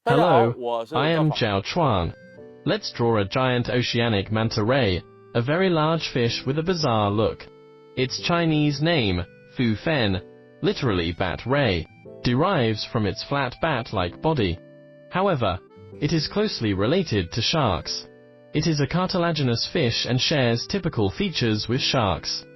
Hello, 我是 I am 赵 ZHAO Chuang. Let's draw a giant oceanic manta ray, a very large fish with a bizarre look. Its Chinese name, Fu Fen, literally bat ray, derives from its flat bat-like body. However, it is closely related to sharks. It is a cartilaginous fish and shares typical features with sharks.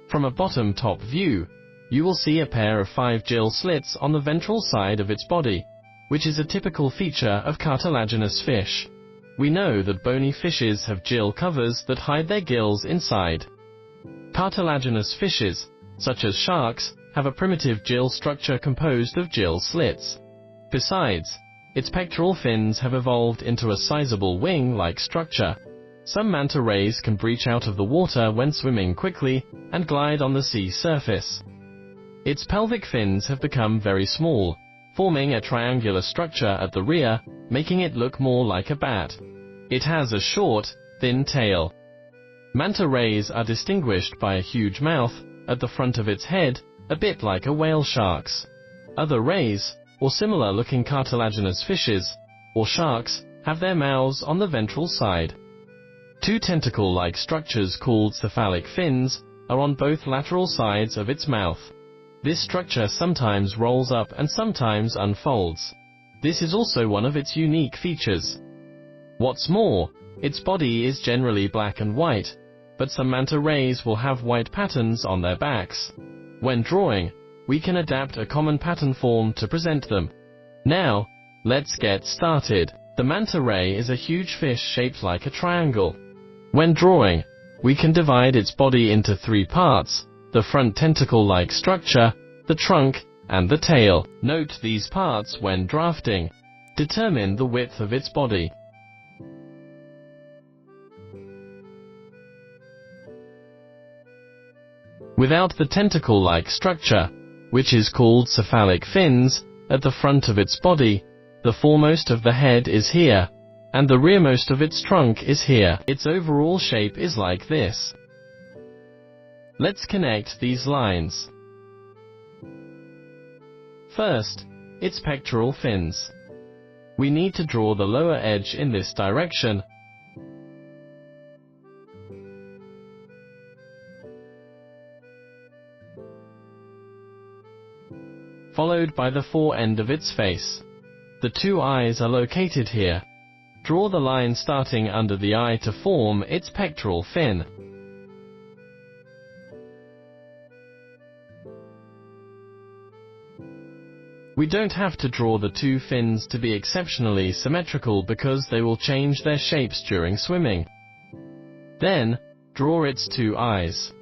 From a bottom-top view, you will see a pair of 5 gill slits on the ventral side of its body, which is a typical feature of cartilaginous fish. We know that bony fishes have gill covers that hide their gills inside. Cartilaginous fishes, such as sharks, have a primitive gill structure composed of gill slits. Besides, its pectoral fins have evolved into a sizable wing-like structure. Some manta rays can breach out of the water when swimming quickly and glide on the sea surface. Its pelvic fins have become very small, forming a triangular structure at the rear, making it look more like a bat. It has a short, thin tail. Manta rays are distinguished by a huge mouth at the front of its head, a bit like a whale shark's. Other rays, or similar-looking cartilaginous fishes, or sharks, have their mouths on the ventral side. 2 tentacle-like structures called cephalic fins are on both lateral sides of its mouth. This structure sometimes rolls up and sometimes unfolds. This is also one of its unique features. What's more, its body is generally black and white, but some manta rays will have white patterns on their backs. When drawing, we can adapt a common pattern form to present them. Now, let's get started. The manta ray is a huge fish shaped like a triangle. When drawing, we can divide its body into 3 parts: the front tentacle-like structure, the trunk, and the tail. Note these parts when drafting. Determine the width of its body. Without the tentacle-like structure, which is called cephalic fins, at the front of its body, the foremost of the head is here, and the rearmost of its trunk is here. Its overall shape is like this. Let's connect these lines. First, its pectoral fins. We need to draw the lower edge in this direction. Followed by the fore-end of its face. The 2 eyes are located here. Draw the line starting under the eye to form its pectoral fin. We don't have to draw the 2 fins to be exceptionally symmetrical because they will change their shapes during swimming. Then, draw its 2 eyes.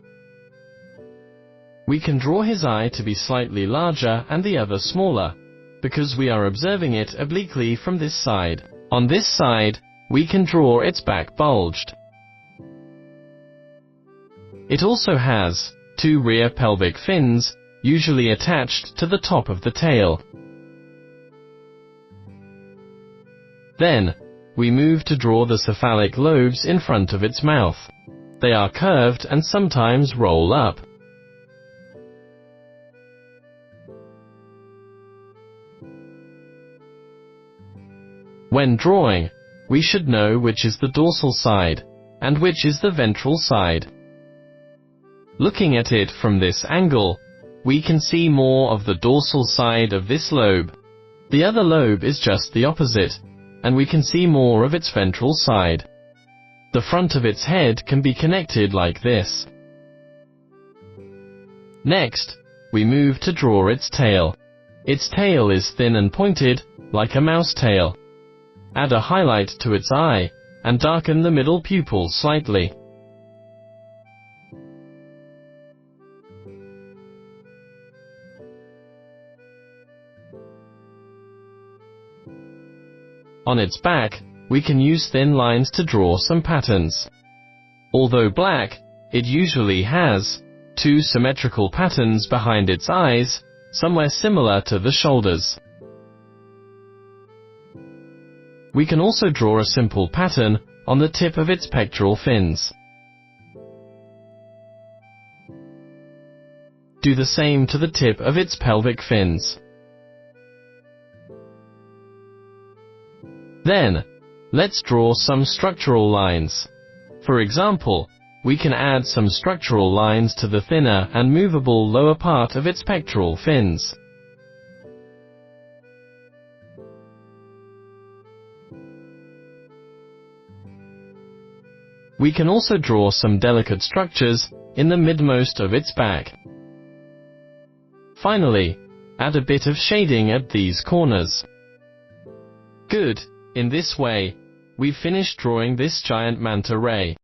We can draw his eye to be slightly larger and the other smaller, because we are observing it obliquely from this side. On this side, we can draw its back bulged. It also has 2 rear pelvic fins, usually attached to the top of the tail. Then, we move to draw the cephalic lobes in front of its mouth. They are curved and sometimes roll up. When drawing, we should know which is the dorsal side, and which is the ventral side. Looking at it from this angle, we can see more of the dorsal side of this lobe. The other lobe is just the opposite, and we can see more of its ventral side. The front of its head can be connected like this. Next, we move to draw its tail. Its tail is thin and pointed, like a mouse tail. Add a highlight to its eye, and darken the middle pupil slightly. On its back, we can use thin lines to draw some patterns. Although black, it usually has 2 symmetrical patterns behind its eyes, somewhere similar to the shoulders. We can also draw a simple pattern on the tip of its pectoral fins. Do the same to the tip of its pelvic fins. Then, let's draw some structural lines. For example, we can add some structural lines to the thinner and movable lower part of its pectoral fins. We can also draw some delicate structures in the midmost of its back. Finally, add a bit of shading at these corners. Good. In this way, we've finished drawing this giant manta ray.